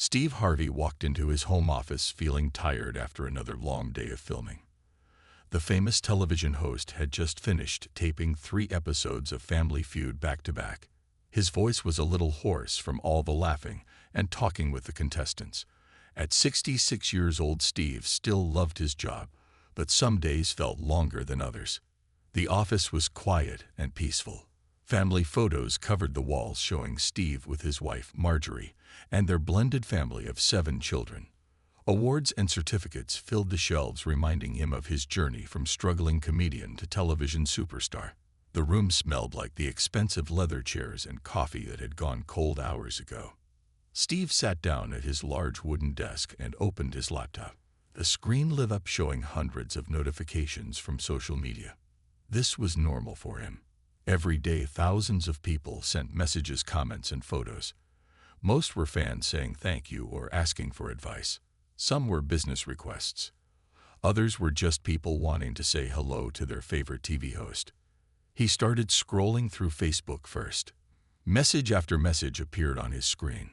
Steve Harvey walked into his home office feeling tired after another long day of filming. The famous television host had just finished taping 3 episodes of Family Feud back-to-back. His voice was a little hoarse from all the laughing and talking with the contestants. At 66 years old, Steve still loved his job, but some days felt longer than others. The office was quiet and peaceful. Family photos covered the walls showing Steve with his wife, Marjorie, and their blended family of 7 children. Awards and certificates filled the shelves, reminding him of his journey from struggling comedian to television superstar. The room smelled like the expensive leather chairs and coffee that had gone cold hours ago. Steve sat down at his large wooden desk and opened his laptop. The screen lit up showing hundreds of notifications from social media. This was normal for him. Every day, thousands of people sent messages, comments, and photos. Most were fans saying thank you or asking for advice. Some were business requests. Others were just people wanting to say hello to their favorite TV host. He started scrolling through Facebook first. Message after message appeared on his screen.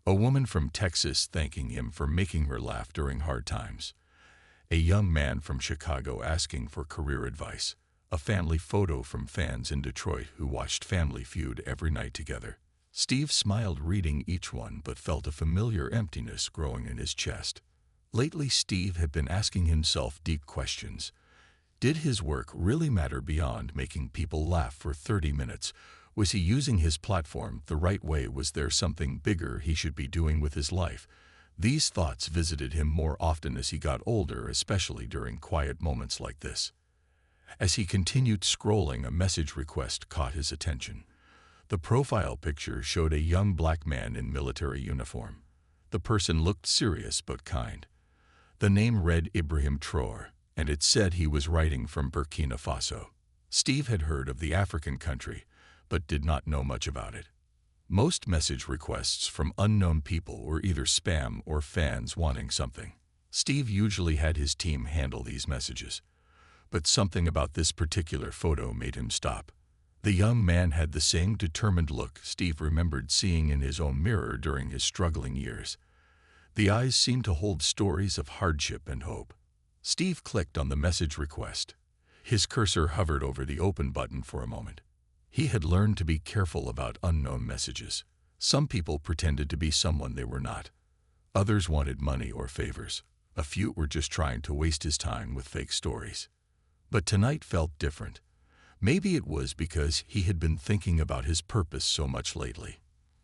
A woman from Texas thanking him for making her laugh during hard times. A young man from Chicago asking for career advice. A family photo from fans in Detroit who watched Family Feud every night together. Steve smiled reading each one but felt a familiar emptiness growing in his chest. Lately, Steve had been asking himself deep questions. Did his work really matter beyond making people laugh for 30 minutes? Was he using his platform the right way? Was there something bigger he should be doing with his life? These thoughts visited him more often as he got older, especially during quiet moments like this. As he continued scrolling, a message request caught his attention. The profile picture showed a young black man in military uniform. The person looked serious but kind. The name read Ibrahim Traore, and it said he was writing from Burkina Faso. Steve had heard of the African country, but did not know much about it. Most message requests from unknown people were either spam or fans wanting something. Steve usually had his team handle these messages, but something about this particular photo made him stop. The young man had the same determined look Steve remembered seeing in his own mirror during his struggling years. The eyes seemed to hold stories of hardship and hope. Steve clicked on the message request. His cursor hovered over the open button for a moment. He had learned to be careful about unknown messages. Some people pretended to be someone they were not. Others wanted money or favors. A few were just trying to waste his time with fake stories. But tonight felt different. Maybe it was because he had been thinking about his purpose so much lately.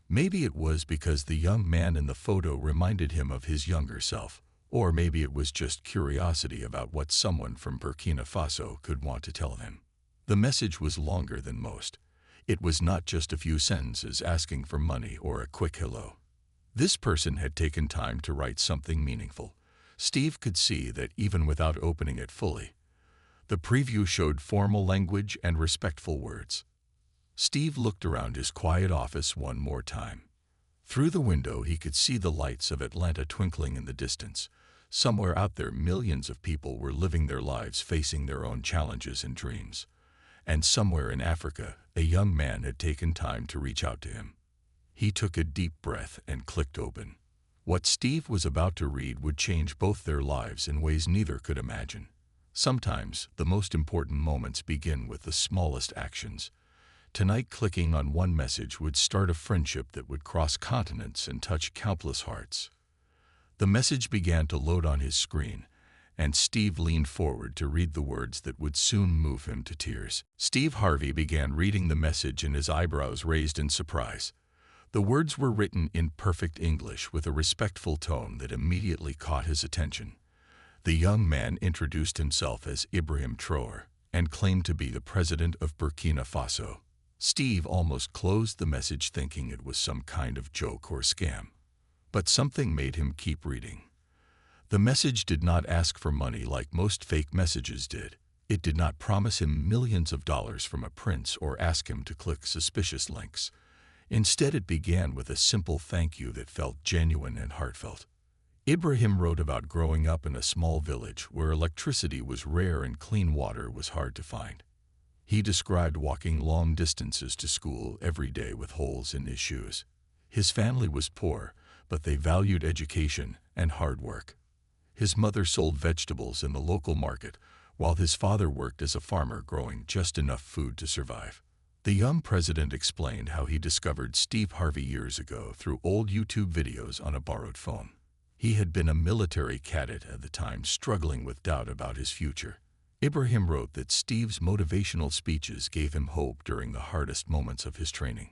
Maybe it was because the young man in the photo reminded him of his younger self. Or maybe it was just curiosity about what someone from Burkina Faso could want to tell him. The message was longer than most. It was not just a few sentences asking for money or a quick hello. This person had taken time to write something meaningful. Steve could see that even without opening it fully. The preview showed formal language and respectful words. Steve looked around his quiet office one more time. Through the window, he could see the lights of Atlanta twinkling in the distance. Somewhere out there, millions of people were living their lives, facing their own challenges and dreams. And somewhere in Africa, a young man had taken time to reach out to him. He took a deep breath and clicked open. What Steve was about to read would change both their lives in ways neither could imagine. Sometimes, the most important moments begin with the smallest actions. Tonight, clicking on one message would start a friendship that would cross continents and touch countless hearts. The message began to load on his screen, and Steve leaned forward to read the words that would soon move him to tears. Steve Harvey began reading the message, and his eyebrows raised in surprise. The words were written in perfect English with a respectful tone that immediately caught his attention. The young man introduced himself as Ibrahim Traore and claimed to be the president of Burkina Faso. Steve almost closed the message, thinking it was some kind of joke or scam. But something made him keep reading. The message did not ask for money like most fake messages did. It did not promise him millions of dollars from a prince or ask him to click suspicious links. Instead, it began with a simple thank you that felt genuine and heartfelt. Ibrahim wrote about growing up in a small village where electricity was rare and clean water was hard to find. He described walking long distances to school every day with holes in his shoes. His family was poor, but they valued education and hard work. His mother sold vegetables in the local market, while his father worked as a farmer growing just enough food to survive. The young president explained how he discovered Steve Harvey years ago through old YouTube videos on a borrowed phone. He had been a military cadet at the time, struggling with doubt about his future. Ibrahim wrote that Steve's motivational speeches gave him hope during the hardest moments of his training.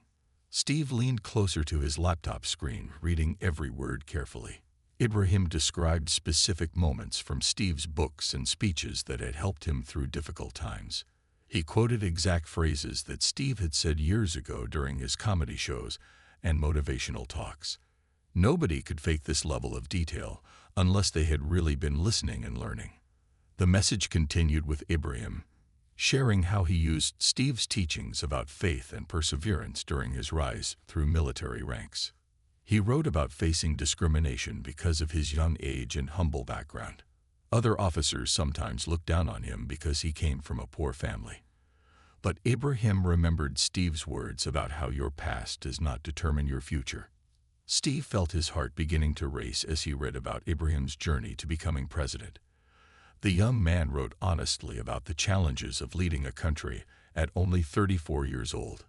Steve leaned closer to his laptop screen, reading every word carefully. Ibrahim described specific moments from Steve's books and speeches that had helped him through difficult times. He quoted exact phrases that Steve had said years ago during his comedy shows and motivational talks. Nobody could fake this level of detail unless they had really been listening and learning. The message continued with Ibrahim, sharing how he used Steve's teachings about faith and perseverance during his rise through military ranks. He wrote about facing discrimination because of his young age and humble background. Other officers sometimes looked down on him because he came from a poor family. But Ibrahim remembered Steve's words about how your past does not determine your future. Steve felt his heart beginning to race as he read about Ibrahim's journey to becoming president. The young man wrote honestly about the challenges of leading a country at only 34 years old.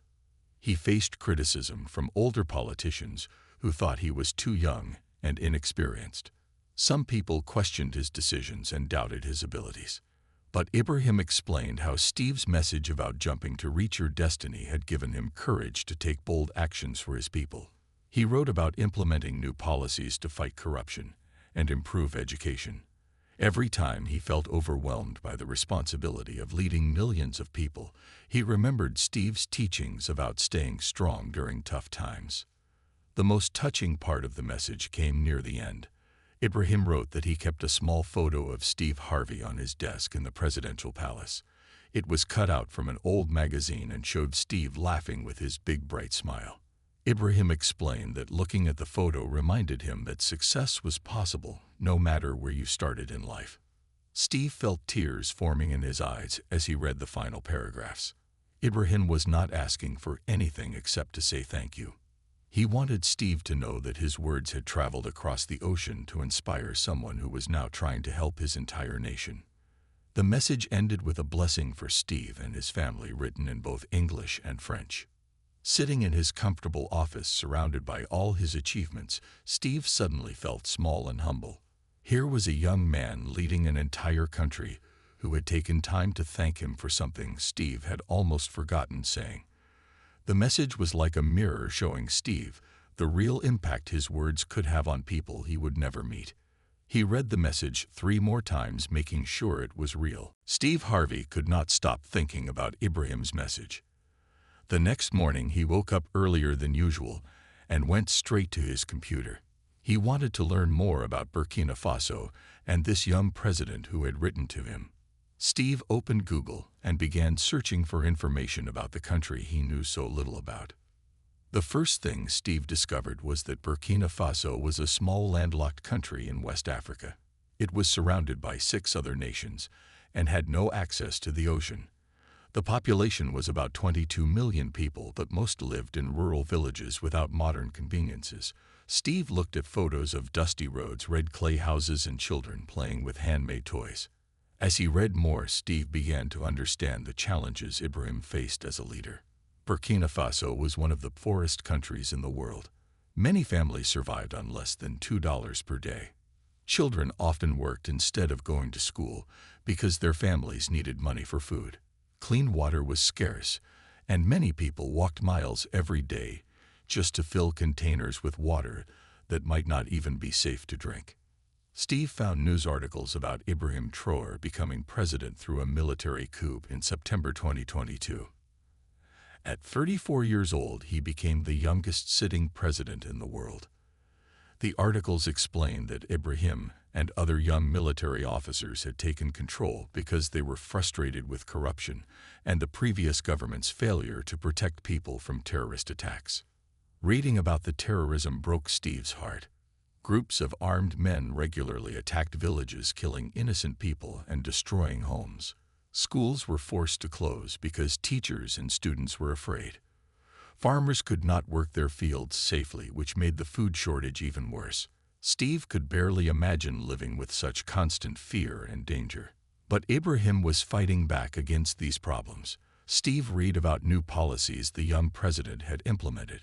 He faced criticism from older politicians who thought he was too young and inexperienced. Some people questioned his decisions and doubted his abilities. But Ibrahim explained how Steve's message about jumping to reach your destiny had given him courage to take bold actions for his people. He wrote about implementing new policies to fight corruption and improve education. Every time he felt overwhelmed by the responsibility of leading millions of people, he remembered Steve's teachings about staying strong during tough times. The most touching part of the message came near the end. Ibrahim wrote that he kept a small photo of Steve Harvey on his desk in the presidential palace. It was cut out from an old magazine and showed Steve laughing with his big bright smile. Ibrahim explained that looking at the photo reminded him that success was possible no matter where you started in life. Steve felt tears forming in his eyes as he read the final paragraphs. Ibrahim was not asking for anything except to say thank you. He wanted Steve to know that his words had traveled across the ocean to inspire someone who was now trying to help his entire nation. The message ended with a blessing for Steve and his family written in both English and French. Sitting in his comfortable office surrounded by all his achievements, Steve suddenly felt small and humble. Here was a young man leading an entire country who had taken time to thank him for something Steve had almost forgotten saying. The message was like a mirror showing Steve the real impact his words could have on people he would never meet. He read the message 3 more times, making sure it was real. Steve Harvey could not stop thinking about Ibrahim's message. The next morning he woke up earlier than usual and went straight to his computer. He wanted to learn more about Burkina Faso and this young president who had written to him. Steve opened Google and began searching for information about the country he knew so little about. The first thing Steve discovered was that Burkina Faso was a small landlocked country in West Africa. It was surrounded by 6 other nations and had no access to the ocean. The population was about 22 million people, but most lived in rural villages without modern conveniences. Steve looked at photos of dusty roads, red clay houses, and children playing with handmade toys. As he read more, Steve began to understand the challenges Ibrahim faced as a leader. Burkina Faso was one of the poorest countries in the world. Many families survived on less than $2 per day. Children often worked instead of going to school because their families needed money for food. Clean water was scarce, and many people walked miles every day just to fill containers with water that might not even be safe to drink. Steve found news articles about Ibrahim Traore becoming president through a military coup in September 2022. At 34 years old, he became the youngest sitting president in the world. The articles explained that Ibrahim and other young military officers had taken control because they were frustrated with corruption and the previous government's failure to protect people from terrorist attacks. Reading about the terrorism broke Steve's heart. Groups of armed men regularly attacked villages, killing innocent people and destroying homes. Schools were forced to close because teachers and students were afraid. Farmers could not work their fields safely, which made the food shortage even worse. Steve could barely imagine living with such constant fear and danger. But Ibrahim was fighting back against these problems. Steve read about new policies the young president had implemented.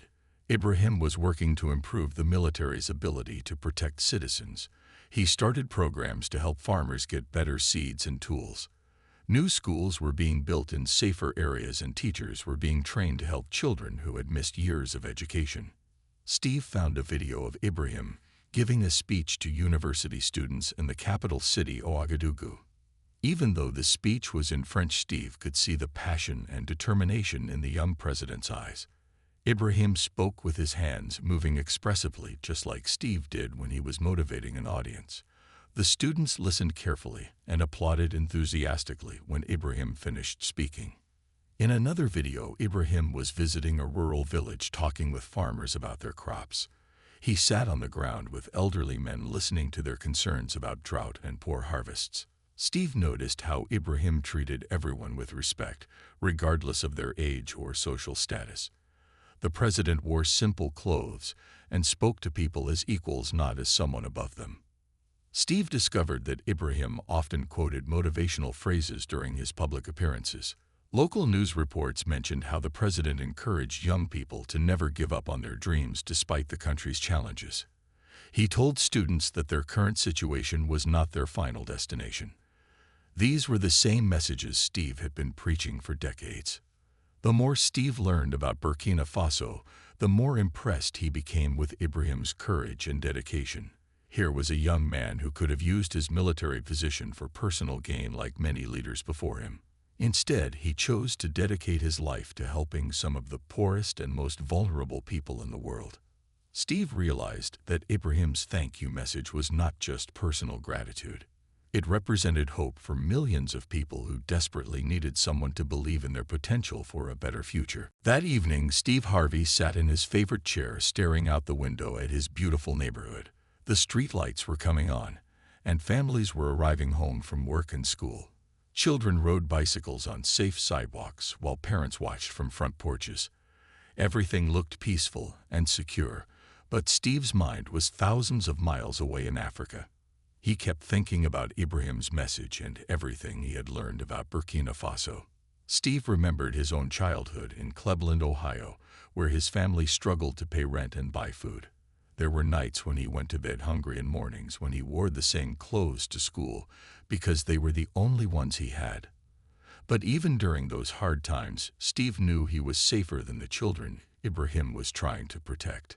Ibrahim was working to improve the military's ability to protect citizens. He started programs to help farmers get better seeds and tools. New schools were being built in safer areas and teachers were being trained to help children who had missed years of education. Steve found a video of Ibrahim giving a speech to university students in the capital city, Ouagadougou. Even though the speech was in French, Steve could see the passion and determination in the young president's eyes. Ibrahim spoke with his hands, moving expressively, just like Steve did when he was motivating an audience. The students listened carefully and applauded enthusiastically when Ibrahim finished speaking. In another video, Ibrahim was visiting a rural village talking with farmers about their crops. He sat on the ground with elderly men listening to their concerns about drought and poor harvests. Steve noticed how Ibrahim treated everyone with respect, regardless of their age or social status. The president wore simple clothes and spoke to people as equals, not as someone above them. Steve discovered that Ibrahim often quoted motivational phrases during his public appearances. Local news reports mentioned how the president encouraged young people to never give up on their dreams despite the country's challenges. He told students that their current situation was not their final destination. These were the same messages Steve had been preaching for decades. The more Steve learned about Burkina Faso, the more impressed he became with Ibrahim's courage and dedication. Here was a young man who could have used his military position for personal gain like many leaders before him. Instead, he chose to dedicate his life to helping some of the poorest and most vulnerable people in the world. Steve realized that Ibrahim's thank you message was not just personal gratitude. It represented hope for millions of people who desperately needed someone to believe in their potential for a better future. That evening, Steve Harvey sat in his favorite chair staring out the window at his beautiful neighborhood. The streetlights were coming on, and families were arriving home from work and school. Children rode bicycles on safe sidewalks while parents watched from front porches. Everything looked peaceful and secure, but Steve's mind was thousands of miles away in Africa. He kept thinking about Ibrahim's message and everything he had learned about Burkina Faso. Steve remembered his own childhood in Cleveland, Ohio, where his family struggled to pay rent and buy food. There were nights when he went to bed hungry and mornings when he wore the same clothes to school because they were the only ones he had. But even during those hard times, Steve knew he was safer than the children Ibrahim was trying to protect.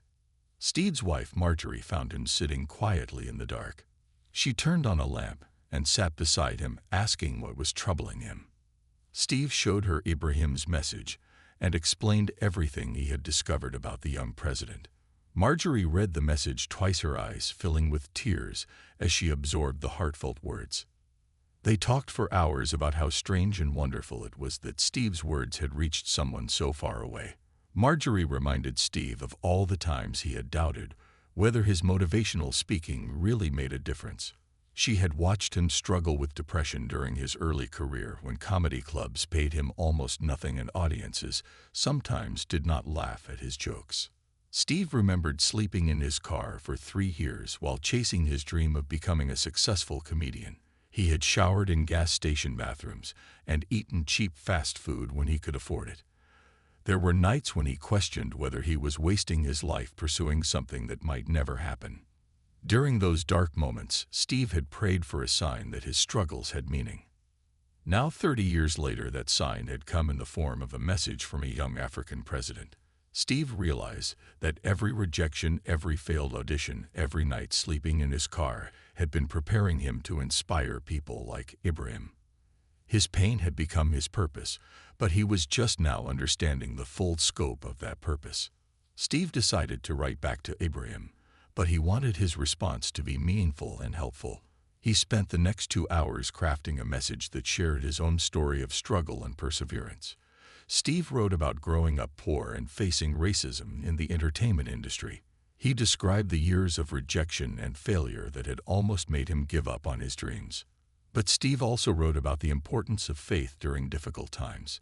Steve's wife, Marjorie, found him sitting quietly in the dark. She turned on a lamp and sat beside him, asking what was troubling him. Steve showed her Ibrahim's message and explained everything he had discovered about the young president. Marjorie read the message twice, her eyes filling with tears as she absorbed the heartfelt words. They talked for hours about how strange and wonderful it was that Steve's words had reached someone so far away. Marjorie reminded Steve of all the times he had doubted whether his motivational speaking really made a difference. She had watched him struggle with depression during his early career when comedy clubs paid him almost nothing and audiences sometimes did not laugh at his jokes. Steve remembered sleeping in his car for 3 years while chasing his dream of becoming a successful comedian. He had showered in gas station bathrooms and eaten cheap fast food when he could afford it. There were nights when he questioned whether he was wasting his life pursuing something that might never happen. During those dark moments, Steve had prayed for a sign that his struggles had meaning. Now, 30 years later, that sign had come in the form of a message from a young African president. Steve realized that every rejection, every failed audition, every night sleeping in his car had been preparing him to inspire people like Ibrahim. His pain had become his purpose, but he was just now understanding the full scope of that purpose. Steve decided to write back to Ibrahim, but he wanted his response to be meaningful and helpful. He spent the next 2 hours crafting a message that shared his own story of struggle and perseverance. Steve wrote about growing up poor and facing racism in the entertainment industry. He described the years of rejection and failure that had almost made him give up on his dreams. But Steve also wrote about the importance of faith during difficult times.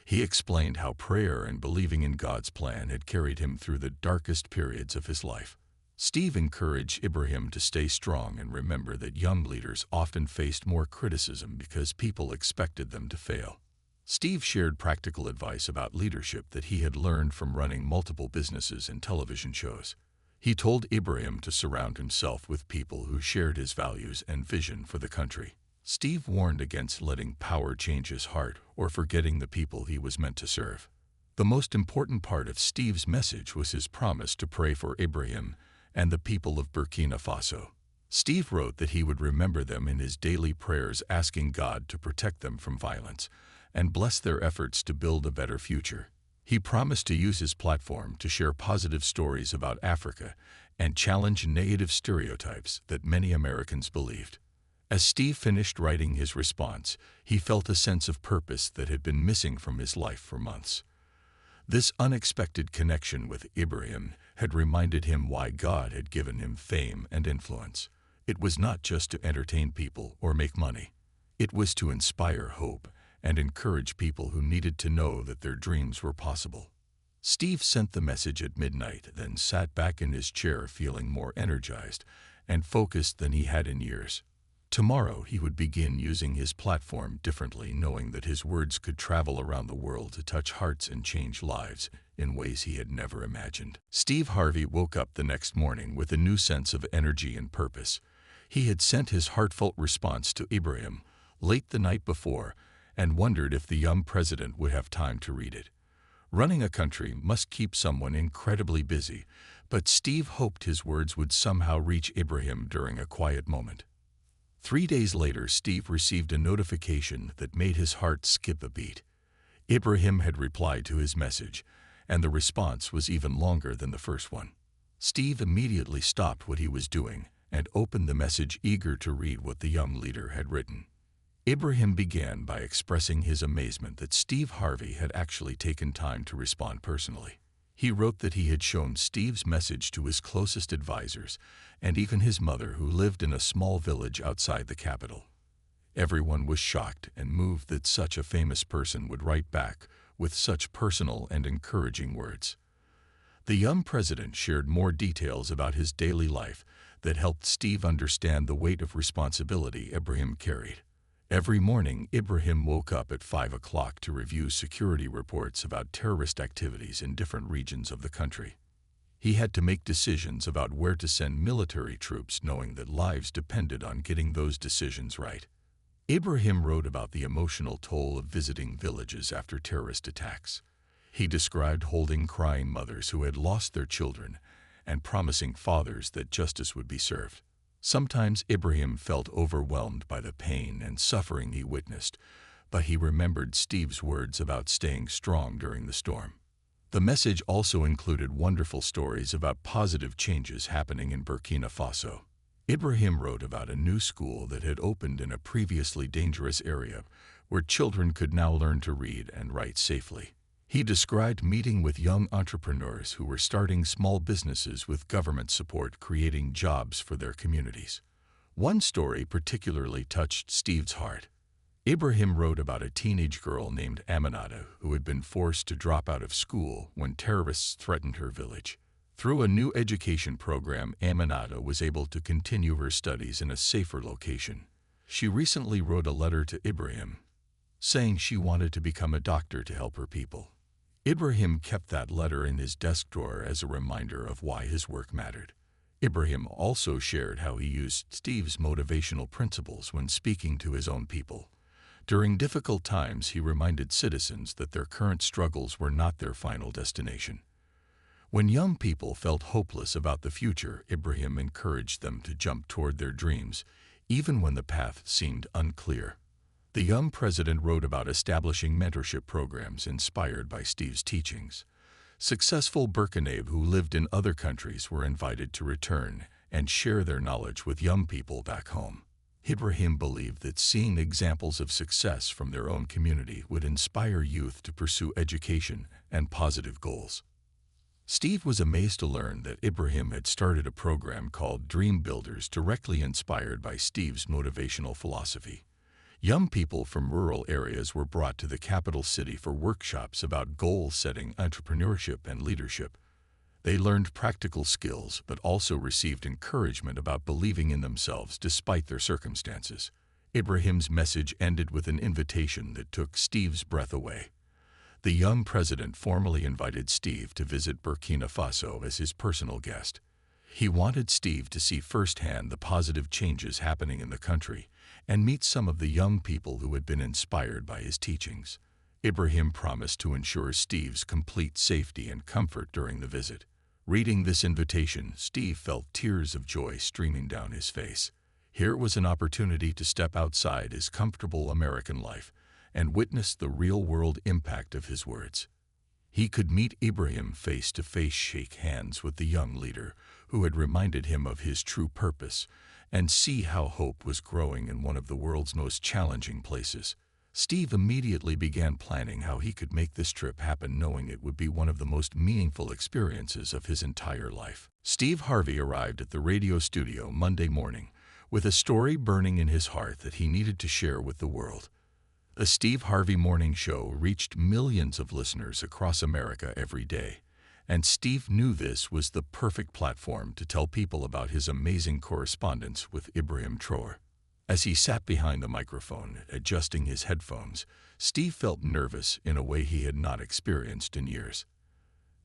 He explained how prayer and believing in God's plan had carried him through the darkest periods of his life. Steve encouraged Ibrahim to stay strong and remember that young leaders often faced more criticism because people expected them to fail. Steve shared practical advice about leadership that he had learned from running multiple businesses and television shows. He told Ibrahim to surround himself with people who shared his values and vision for the country. Steve warned against letting power change his heart or forgetting the people he was meant to serve. The most important part of Steve's message was his promise to pray for Ibrahim and the people of Burkina Faso. Steve wrote that he would remember them in his daily prayers, asking God to protect them from violence and bless their efforts to build a better future. He promised to use his platform to share positive stories about Africa and challenge negative stereotypes that many Americans believed. As Steve finished writing his response, he felt a sense of purpose that had been missing from his life for months. This unexpected connection with Ibrahim had reminded him why God had given him fame and influence. It was not just to entertain people or make money. It was to inspire hope and encourage people who needed to know that their dreams were possible. Steve sent the message at midnight, then sat back in his chair feeling more energized and focused than he had in years. Tomorrow he would begin using his platform differently, knowing that his words could travel around the world to touch hearts and change lives in ways he had never imagined. Steve Harvey woke up the next morning with a new sense of energy and purpose. He had sent his heartfelt response to Ibrahim late the night before and wondered if the young president would have time to read it. Running a country must keep someone incredibly busy, but Steve hoped his words would somehow reach Ibrahim during a quiet moment. 3 days later, Steve received a notification that made his heart skip a beat. Ibrahim had replied to his message, and the response was even longer than the first one. Steve immediately stopped what he was doing and opened the message, eager to read what the young leader had written. Ibrahim began by expressing his amazement that Steve Harvey had actually taken time to respond personally. He wrote that he had shown Steve's message to his closest advisors and even his mother, who lived in a small village outside the capital. Everyone was shocked and moved that such a famous person would write back with such personal and encouraging words. The young president shared more details about his daily life that helped Steve understand the weight of responsibility Ibrahim carried. Every morning, Ibrahim woke up at 5 o'clock to review security reports about terrorist activities in different regions of the country. He had to make decisions about where to send military troops, knowing that lives depended on getting those decisions right. Ibrahim wrote about the emotional toll of visiting villages after terrorist attacks. He described holding crying mothers who had lost their children and promising fathers that justice would be served. Sometimes Ibrahim felt overwhelmed by the pain and suffering he witnessed, but he remembered Steve's words about staying strong during the storm. The message also included wonderful stories about positive changes happening in Burkina Faso. Ibrahim wrote about a new school that had opened in a previously dangerous area, where children could now learn to read and write safely. He described meeting with young entrepreneurs who were starting small businesses with government support, creating jobs for their communities. One story particularly touched Steve's heart. Ibrahim wrote about a teenage girl named Aminata who had been forced to drop out of school when terrorists threatened her village. Through a new education program, Aminata was able to continue her studies in a safer location. She recently wrote a letter to Ibrahim, saying she wanted to become a doctor to help her people. Ibrahim kept that letter in his desk drawer as a reminder of why his work mattered. Ibrahim also shared how he used Steve's motivational principles when speaking to his own people. During difficult times, he reminded citizens that their current struggles were not their final destination. When young people felt hopeless about the future, Ibrahim encouraged them to jump toward their dreams, even when the path seemed unclear. The young president wrote about establishing mentorship programs inspired by Steve's teachings. Successful Burkinabés who lived in other countries were invited to return and share their knowledge with young people back home. Ibrahim believed that seeing examples of success from their own community would inspire youth to pursue education and positive goals. Steve was amazed to learn that Ibrahim had started a program called Dream Builders, directly inspired by Steve's motivational philosophy. Young people from rural areas were brought to the capital city for workshops about goal-setting, entrepreneurship, and leadership. They learned practical skills but also received encouragement about believing in themselves despite their circumstances. Ibrahim's message ended with an invitation that took Steve's breath away. The young president formally invited Steve to visit Burkina Faso as his personal guest. He wanted Steve to see firsthand the positive changes happening in the country and meet some of the young people who had been inspired by his teachings. Ibrahim promised to ensure Steve's complete safety and comfort during the visit. Reading this invitation, Steve felt tears of joy streaming down his face. Here was an opportunity to step outside his comfortable American life and witness the real-world impact of his words. He could meet Ibrahim face to face, shake hands with the young leader who had reminded him of his true purpose, and see how hope was growing in one of the world's most challenging places. Steve immediately began planning how he could make this trip happen, knowing it would be one of the most meaningful experiences of his entire life. Steve Harvey arrived at the radio studio Monday morning with a story burning in his heart that he needed to share with the world. The Steve Harvey Morning Show reached millions of listeners across America every day, and Steve knew this was the perfect platform to tell people about his amazing correspondence with Ibrahim Traore. As he sat behind the microphone, adjusting his headphones, Steve felt nervous in a way he had not experienced in years.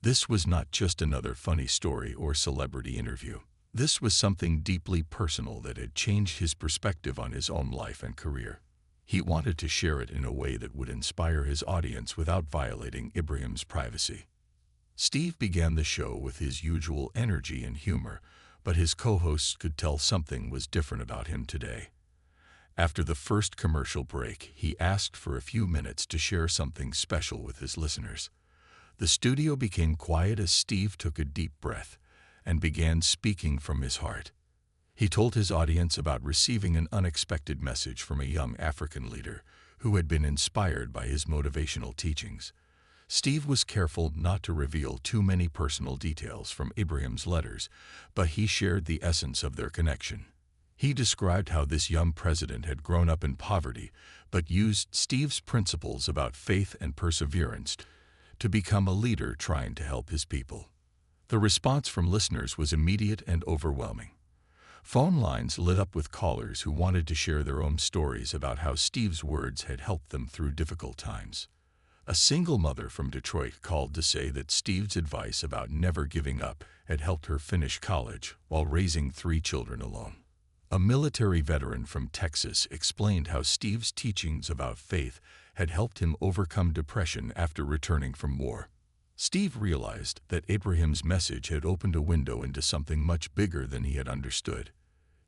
This was not just another funny story or celebrity interview. This was something deeply personal that had changed his perspective on his own life and career. He wanted to share it in a way that would inspire his audience without violating Ibrahim's privacy. Steve began the show with his usual energy and humor, but his co-hosts could tell something was different about him today. After the first commercial break, he asked for a few minutes to share something special with his listeners. The studio became quiet as Steve took a deep breath and began speaking from his heart. He told his audience about receiving an unexpected message from a young African leader who had been inspired by his motivational teachings. Steve was careful not to reveal too many personal details from Ibrahim's letters, but he shared the essence of their connection. He described how this young president had grown up in poverty, but used Steve's principles about faith and perseverance to become a leader trying to help his people. The response from listeners was immediate and overwhelming. Phone lines lit up with callers who wanted to share their own stories about how Steve's words had helped them through difficult times. A single mother from Detroit called to say that Steve's advice about never giving up had helped her finish college while raising 3 children alone. A military veteran from Texas explained how Steve's teachings about faith had helped him overcome depression after returning from war. Steve realized that Ibrahim's message had opened a window into something much bigger than he had understood.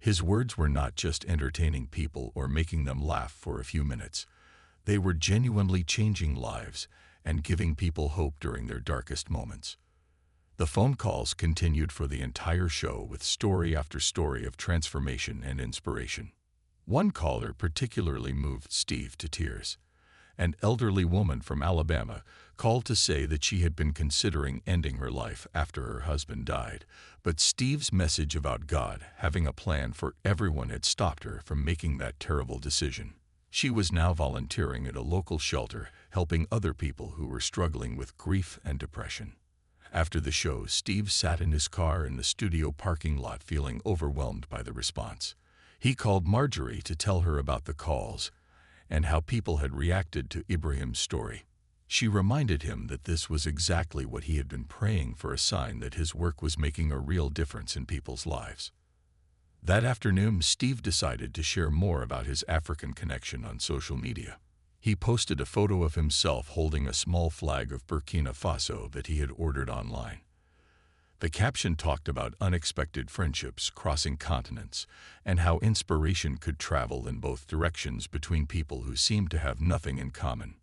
His words were not just entertaining people or making them laugh for a few minutes. They were genuinely changing lives and giving people hope during their darkest moments. The phone calls continued for the entire show with story after story of transformation and inspiration. One caller particularly moved Steve to tears. An elderly woman from Alabama called to say that she had been considering ending her life after her husband died, but Steve's message about God having a plan for everyone had stopped her from making that terrible decision. She was now volunteering at a local shelter, helping other people who were struggling with grief and depression. After the show, Steve sat in his car in the studio parking lot feeling overwhelmed by the response. He called Marjorie to tell her about the calls and how people had reacted to Ibrahim's story. She reminded him that this was exactly what he had been praying for, a sign that his work was making a real difference in people's lives. That afternoon, Steve decided to share more about his African connection on social media. He posted a photo of himself holding a small flag of Burkina Faso that he had ordered online. The caption talked about unexpected friendships crossing continents and how inspiration could travel in both directions between people who seemed to have nothing in common.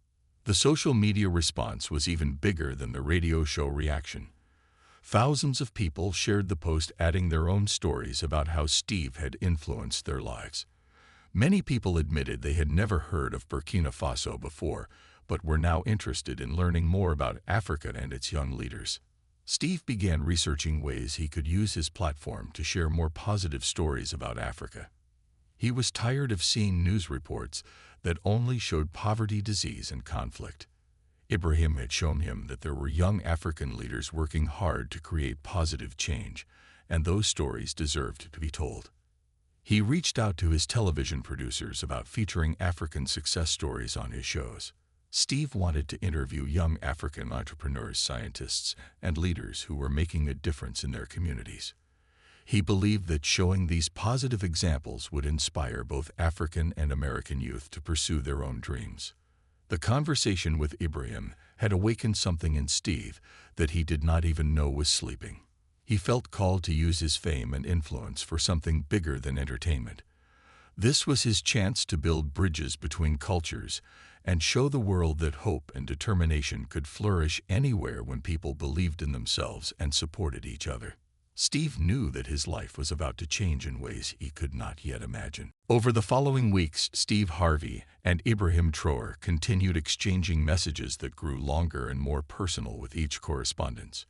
The social media response was even bigger than the radio show reaction. Thousands of people shared the post, adding their own stories about how Steve had influenced their lives. Many people admitted they had never heard of Burkina Faso before, but were now interested in learning more about Africa and its young leaders. Steve began researching ways he could use his platform to share more positive stories about Africa. He was tired of seeing news reports that only showed poverty, disease, and conflict. Ibrahim had shown him that there were young African leaders working hard to create positive change, and those stories deserved to be told. He reached out to his television producers about featuring African success stories on his shows. Steve wanted to interview young African entrepreneurs, scientists, and leaders who were making a difference in their communities. He believed that showing these positive examples would inspire both African and American youth to pursue their own dreams. The conversation with Ibrahim had awakened something in Steve that he did not even know was sleeping. He felt called to use his fame and influence for something bigger than entertainment. This was his chance to build bridges between cultures and show the world that hope and determination could flourish anywhere when people believed in themselves and supported each other. Steve knew that his life was about to change in ways he could not yet imagine. Over the following weeks, Steve Harvey and Ibrahim Traore continued exchanging messages that grew longer and more personal with each correspondence.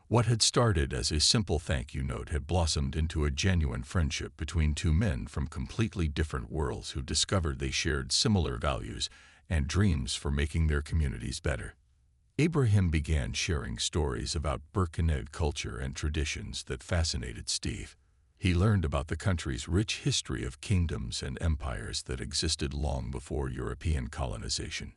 What had started as a simple thank you note had blossomed into a genuine friendship between two men from completely different worlds who discovered they shared similar values and dreams for making their communities better. Ibrahim began sharing stories about Burkina culture and traditions that fascinated Steve. He learned about the country's rich history of kingdoms and empires that existed long before European colonization.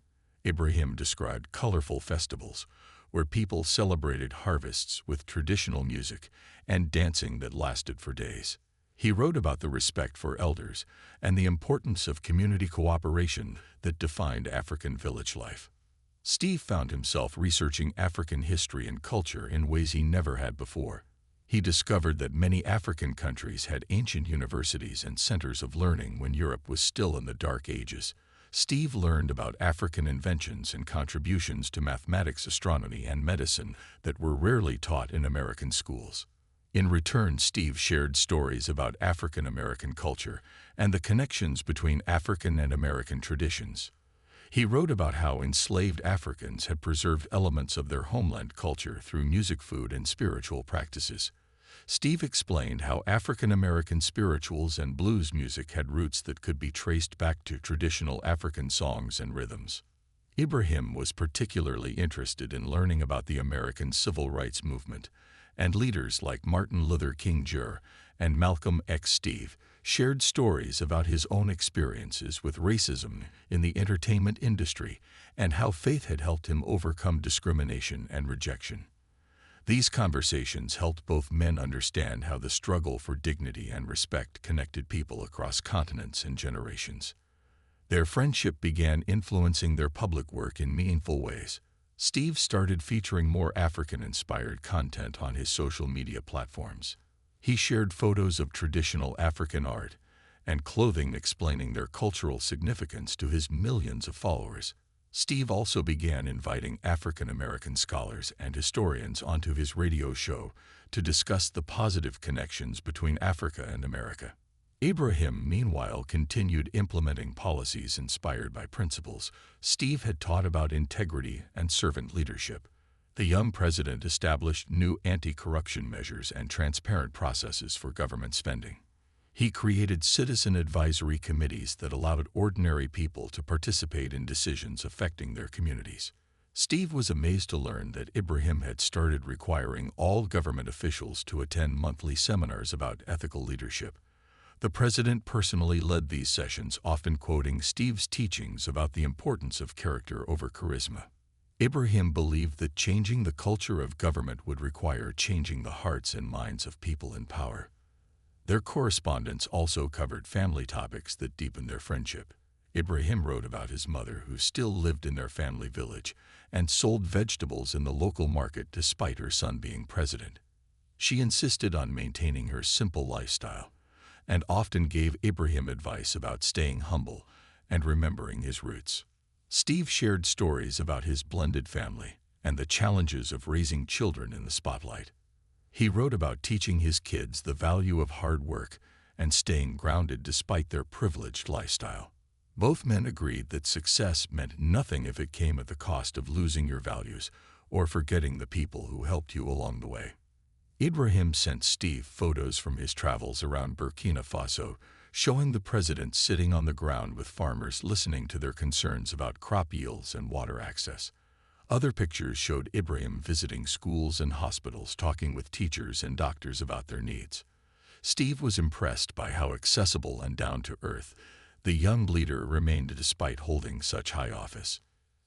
Ibrahim described colorful festivals where people celebrated harvests with traditional music and dancing that lasted for days. He wrote about the respect for elders and the importance of community cooperation that defined African village life. Steve found himself researching African history and culture in ways he never had before. He discovered that many African countries had ancient universities and centers of learning when Europe was still in the Dark Ages. Steve learned about African inventions and contributions to mathematics, astronomy, and medicine that were rarely taught in American schools. In return, Steve shared stories about African American culture and the connections between African and American traditions. He wrote about how enslaved Africans had preserved elements of their homeland culture through music, food, and spiritual practices. Steve explained how African American spirituals and blues music had roots that could be traced back to traditional African songs and rhythms. Ibrahim was particularly interested in learning about the American civil rights movement, and leaders like Martin Luther King Jr. and Malcolm X. Steve shared stories about his own experiences with racism in the entertainment industry and how faith had helped him overcome discrimination and rejection. These conversations helped both men understand how the struggle for dignity and respect connected people across continents and generations. Their friendship began influencing their public work in meaningful ways. Steve started featuring more African-inspired content on his social media platforms. He shared photos of traditional African art and clothing explaining their cultural significance to his millions of followers. Steve also began inviting African American scholars and historians onto his radio show to discuss the positive connections between Africa and America. Ibrahim, meanwhile, continued implementing policies inspired by principles Steve had taught about integrity and servant leadership. The young president established new anti-corruption measures and transparent processes for government spending. He created citizen advisory committees that allowed ordinary people to participate in decisions affecting their communities. Steve was amazed to learn that Ibrahim had started requiring all government officials to attend monthly seminars about ethical leadership. The president personally led these sessions, often quoting Steve's teachings about the importance of character over charisma. Ibrahim believed that changing the culture of government would require changing the hearts and minds of people in power. Their correspondence also covered family topics that deepened their friendship. Ibrahim wrote about his mother, who still lived in their family village and sold vegetables in the local market despite her son being president. She insisted on maintaining her simple lifestyle and often gave Ibrahim advice about staying humble and remembering his roots. Steve shared stories about his blended family and the challenges of raising children in the spotlight. He wrote about teaching his kids the value of hard work and staying grounded despite their privileged lifestyle. Both men agreed that success meant nothing if it came at the cost of losing your values or forgetting the people who helped you along the way. Ibrahim sent Steve photos from his travels around Burkina Faso, showing the president sitting on the ground with farmers listening to their concerns about crop yields and water access. Other pictures showed Ibrahim visiting schools and hospitals, talking with teachers and doctors about their needs. Steve was impressed by how accessible and down-to-earth the young leader remained despite holding such high office.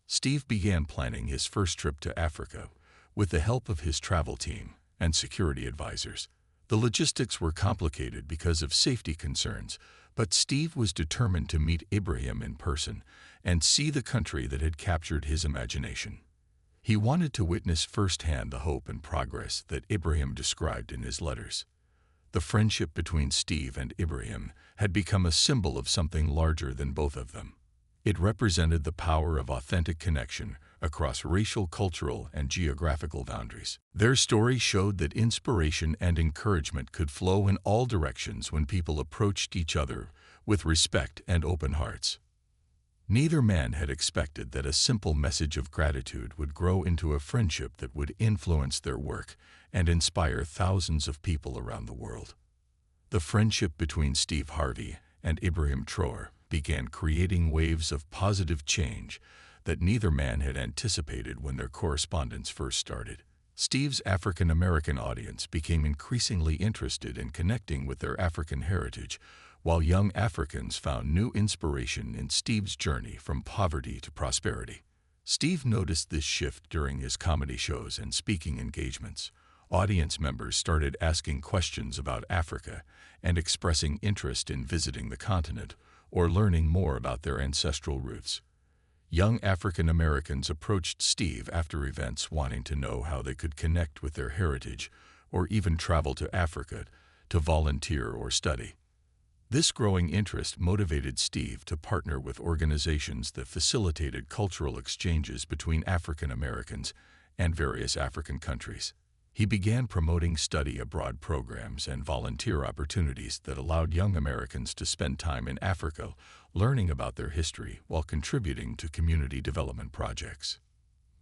Steve began planning his first trip to Africa with the help of his travel team and security advisors. The logistics were complicated because of safety concerns, but Steve was determined to meet Ibrahim in person and see the country that had captured his imagination. He wanted to witness firsthand the hope and progress that Ibrahim described in his letters. The friendship between Steve and Ibrahim had become a symbol of something larger than both of them. It represented the power of authentic connection across racial, cultural, and geographical boundaries. Their story showed that inspiration and encouragement could flow in all directions when people approached each other with respect and open hearts. Neither man had expected that a simple message of gratitude would grow into a friendship that would influence their work and inspire thousands of people around the world. The friendship between Steve Harvey and Ibrahim Traore began creating waves of positive change that neither man had anticipated when their correspondence first started. Steve's African-American audience became increasingly interested in connecting with their African heritage, while young Africans found new inspiration in Steve's journey from poverty to prosperity. Steve noticed this shift during his comedy shows and speaking engagements. Audience members started asking questions about Africa and expressing interest in visiting the continent or learning more about their ancestral roots. Young African Americans approached Steve after events wanting to know how they could connect with their heritage or even travel to Africa to volunteer or study. This growing interest motivated Steve to partner with organizations that facilitated cultural exchanges between African Americans and various African countries. He began promoting study abroad programs and volunteer opportunities that allowed young Americans to spend time in Africa, learning about their history while contributing to community development projects.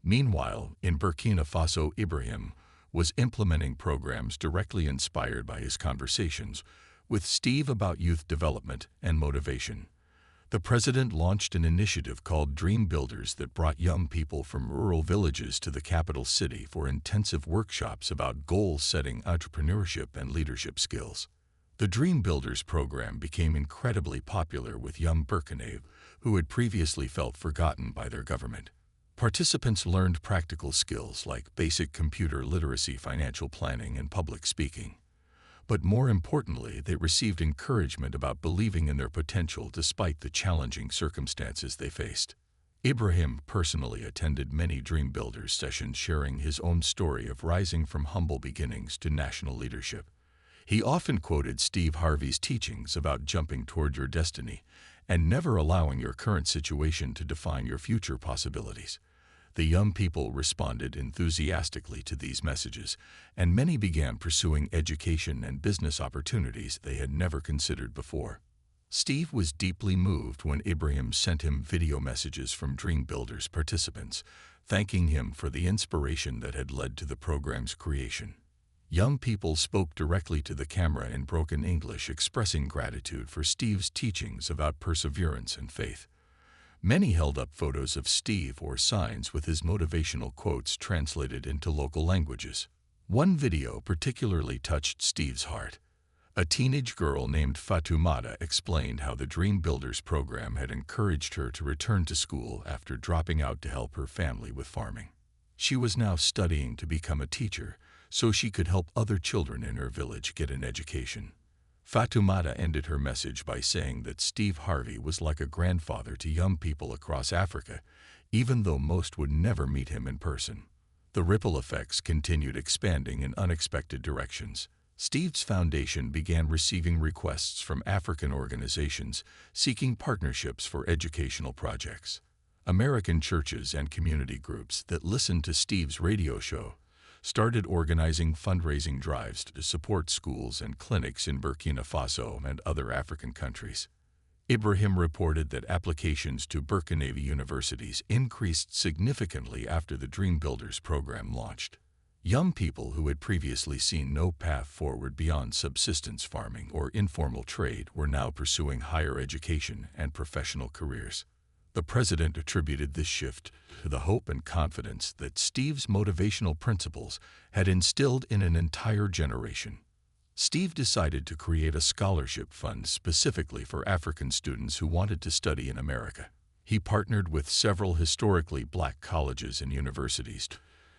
Meanwhile, in Burkina Faso, Ibrahim was implementing programs directly inspired by his conversations with Steve about youth development and motivation. The president launched an initiative called Dream Builders that brought young people from rural villages to the capital city for intensive workshops about goal-setting, entrepreneurship, and leadership skills. The Dream Builders program became incredibly popular with young Burkinabés who had previously felt forgotten by their government. Participants learned practical skills like basic computer literacy, financial planning, and public speaking. But more importantly, they received encouragement about believing in their potential despite the challenging circumstances they faced. Ibrahim personally attended many Dream Builders sessions, sharing his own story of rising from humble beginnings to national leadership. He often quoted Steve Harvey's teachings about jumping toward your destiny and never allowing your current situation to define your future possibilities. The young people responded enthusiastically to these messages, and many began pursuing education and business opportunities they had never considered before. Steve was deeply moved when Ibrahim sent him video messages from Dream Builders participants, thanking him for the inspiration that had led to the program's creation. Young people spoke directly to the camera in broken English, expressing gratitude for Steve's teachings about perseverance and faith. Many held up photos of Steve or signs with his motivational quotes translated into local languages. One video particularly touched Steve's heart. A teenage girl named Fatoumata explained how the Dream Builders program had encouraged her to return to school after dropping out to help her family with farming. She was now studying to become a teacher, so she could help other children in her village get an education. Fatoumata ended her message by saying that Steve Harvey was like a grandfather to young people across Africa, even though most would never meet him in person. The ripple effects continued expanding in unexpected directions. Steve's foundation began receiving requests from African organizations seeking partnerships for educational projects. American churches and community groups that listened to Steve's radio show started organizing fundraising drives to support schools and clinics in Burkina Faso and other African countries. Ibrahim reported that applications to Burkinabé universities increased significantly after the Dream Builders program launched. Young people who had previously seen no path forward beyond subsistence farming or informal trade were now pursuing higher education and professional careers. The president attributed this shift to the hope and confidence that Steve's motivational principles had instilled in an entire generation. Steve decided to create a scholarship fund specifically for African students who wanted to study in America. He partnered with several historically black colleges and universities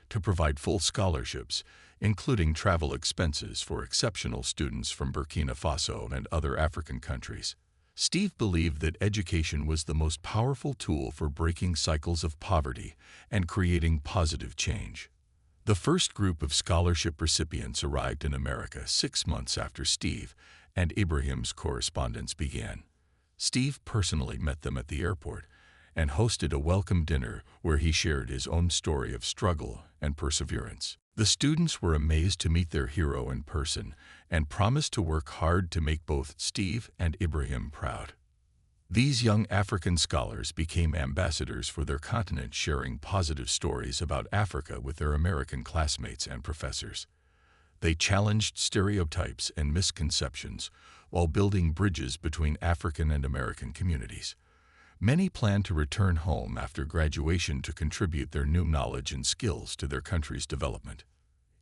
to provide full scholarships, including travel expenses for exceptional students from Burkina Faso and other African countries. Steve believed that education was the most powerful tool for breaking cycles of poverty and creating positive change. The first group of scholarship recipients arrived in America 6 months after Steve and Ibrahim's correspondence began. Steve personally met them at the airport and hosted a welcome dinner where he shared his own story of struggle and perseverance. The students were amazed to meet their hero in person and promised to work hard to make both Steve and Ibrahim proud. These young African scholars became ambassadors for their continent, sharing positive stories about Africa with their American classmates and professors. They challenged stereotypes and misconceptions while building bridges between African and American communities. Many plan to return home after graduation to contribute their new knowledge and skills to their country's development.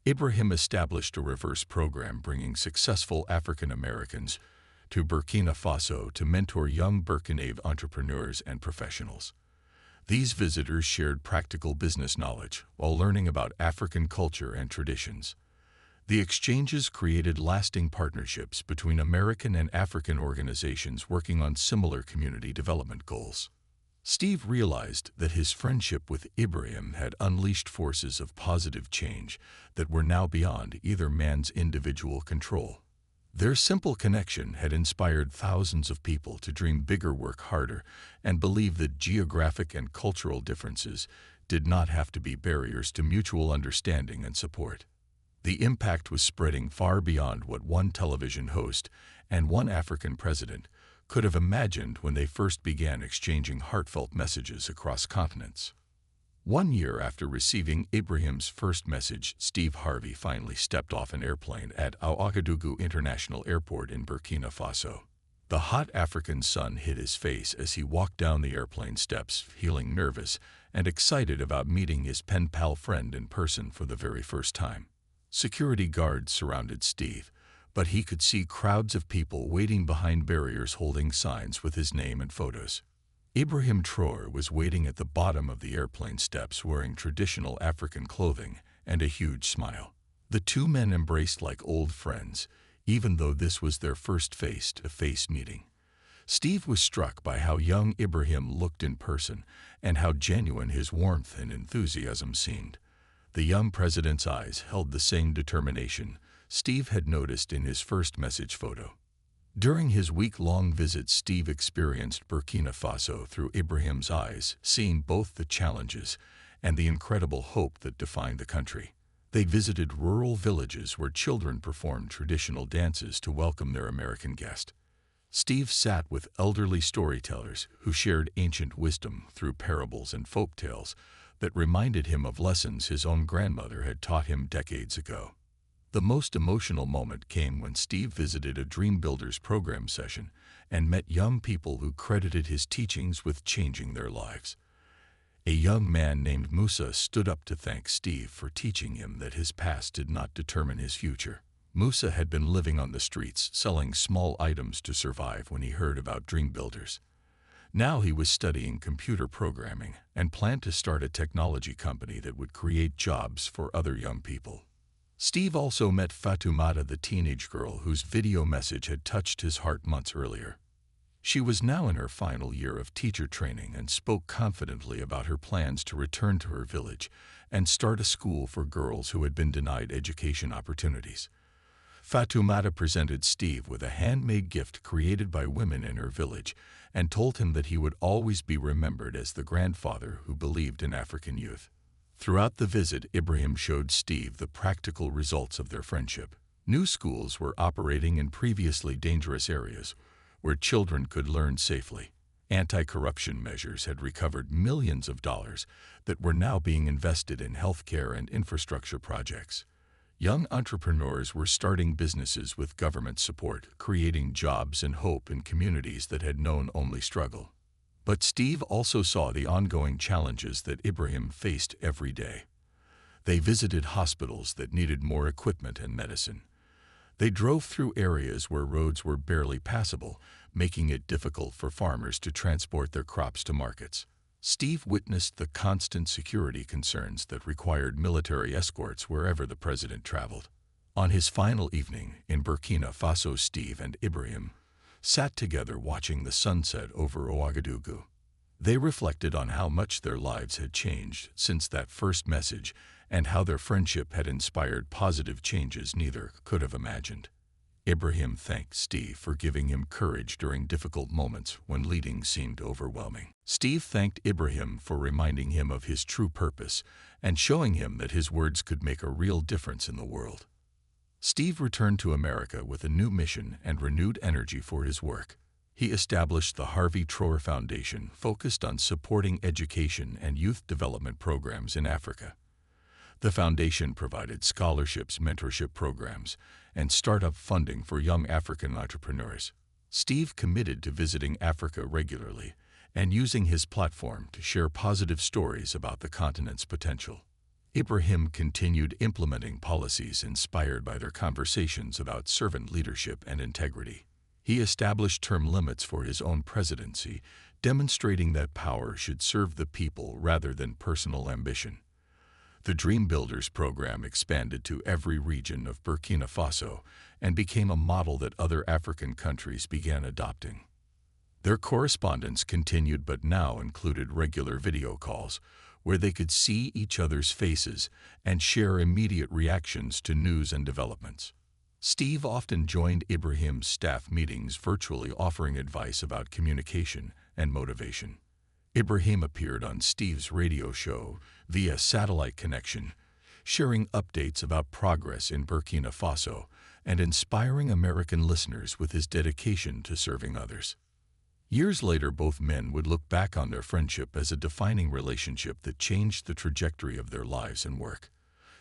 Ibrahim established a reverse program bringing successful African Americans to Burkina Faso to mentor young Burkinabé entrepreneurs and professionals. These visitors shared practical business knowledge while learning about African culture and traditions. The exchanges created lasting partnerships between American and African organizations working on similar community development goals. Steve realized that his friendship with Ibrahim had unleashed forces of positive change that were now beyond either man's individual control. Their simple connection had inspired thousands of people to dream bigger, work harder, and believe that geographic and cultural differences did not have to be barriers to mutual understanding and support. The impact was spreading far beyond what one television host and one African president could have imagined when they first began exchanging heartfelt messages across continents. 1 year after receiving Ibrahim's first message, Steve Harvey finally stepped off an airplane at Ouagadougou International Airport in Burkina Faso. The hot African sun hit his face as he walked down the airplane steps, feeling nervous and excited about meeting his pen pal friend in person for the very first time. Security guards surrounded Steve, but he could see crowds of people waiting behind barriers holding signs with his name and photos. Ibrahim Traore was waiting at the bottom of the airplane steps wearing traditional African clothing and a huge smile. The two men embraced like old friends, even though this was their first face-to-face meeting. Steve was struck by how young Ibrahim looked in person and how genuine his warmth and enthusiasm seemed. The young president's eyes held the same determination Steve had noticed in his first message photo. During his week-long visit, Steve experienced Burkina Faso through Ibrahim's eyes, seeing both the challenges and the incredible hope that defined the country. They visited rural villages where children performed traditional dances to welcome their American guest. Steve sat with elderly storytellers who shared ancient wisdom through parables and folk tales that reminded him of lessons his own grandmother had taught him decades ago. The most emotional moment came when Steve visited a Dream Builders program session and met young people who credited his teachings with changing their lives. A young man named Musa stood up to thank Steve for teaching him that his past did not determine his future. Musa had been living on the streets, selling small items to survive when he heard about Dream Builders. Now he was studying computer programming and planned to start a technology company that would create jobs for other young people. Steve also met Fatoumata, the teenage girl whose video message had touched his heart months earlier. She was now in her final year of teacher training and spoke confidently about her plans to return to her village and start a school for girls who had been denied education opportunities. Fatoumata presented Steve with a handmade gift created by women in her village and told him that he would always be remembered as the grandfather who believed in African youth. Throughout the visit, Ibrahim showed Steve the practical results of their friendship. New schools were operating in previously dangerous areas where children could learn safely. Anti-corruption measures had recovered millions of dollars that were now being invested in healthcare and infrastructure projects. Young entrepreneurs were starting businesses with government support, creating jobs and hope in communities that had known only struggle. But Steve also saw the ongoing challenges that Ibrahim faced every day. They visited hospitals that needed more equipment and medicine. They drove through areas where roads were barely passable, making it difficult for farmers to transport their crops to markets. Steve witnessed the constant security concerns that required military escorts wherever the president traveled. On his final evening in Burkina Faso, Steve and Ibrahim sat together watching the sunset over Ouagadougou. They reflected on how much their lives had changed since that first message and how their friendship had inspired positive changes neither could have imagined. Ibrahim thanked Steve for giving him courage during difficult moments when leading seemed overwhelming. Steve thanked Ibrahim for reminding him of his true purpose and showing him that his words could make a real difference in the world. Steve returned to America with a new mission and renewed energy for his work. He established the Harvey Traore Foundation, focused on supporting education and youth development programs in Africa. The foundation provided scholarships, mentorship programs, and startup funding for young African entrepreneurs. Steve committed to visiting Africa regularly and using his platform to share positive stories about the continent's potential. Ibrahim continued implementing policies inspired by their conversations about servant leadership and integrity. He established term limits for his own presidency, demonstrating that power should serve the people rather than personal ambition. The Dream Builders program expanded to every region of Burkina Faso and became a model that other African countries began adopting. Their correspondence continued but now included regular video calls, where they could see each other's faces and share immediate reactions to news and developments. Steve often joined Ibrahim's staff meetings virtually, offering advice about communication and motivation. Ibrahim appeared on Steve's radio show via satellite connection, sharing updates about progress in Burkina Faso and inspiring American listeners with his dedication to serving others. Years later, both men would look back on their friendship as a defining relationship that changed the trajectory of their lives and work.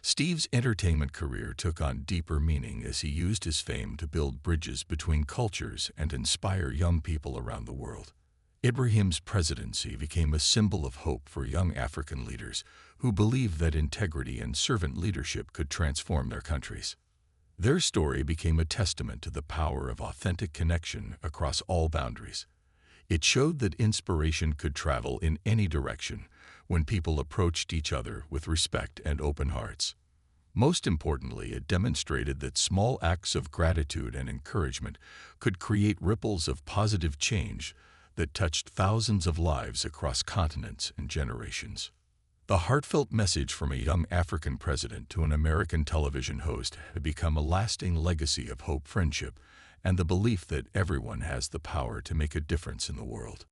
Steve's entertainment career took on deeper meaning as he used his fame to build bridges between cultures and inspire young people around the world. Ibrahim's presidency became a symbol of hope for young African leaders who believed that integrity and servant leadership could transform their countries. Their story became a testament to the power of authentic connection across all boundaries. It showed that inspiration could travel in any direction when people approached each other with respect and open hearts. Most importantly, it demonstrated that small acts of gratitude and encouragement could create ripples of positive change that touched thousands of lives across continents and generations. The heartfelt message from a young African president to an American television host had become a lasting legacy of hope, friendship, and the belief that everyone has the power to make a difference in the world.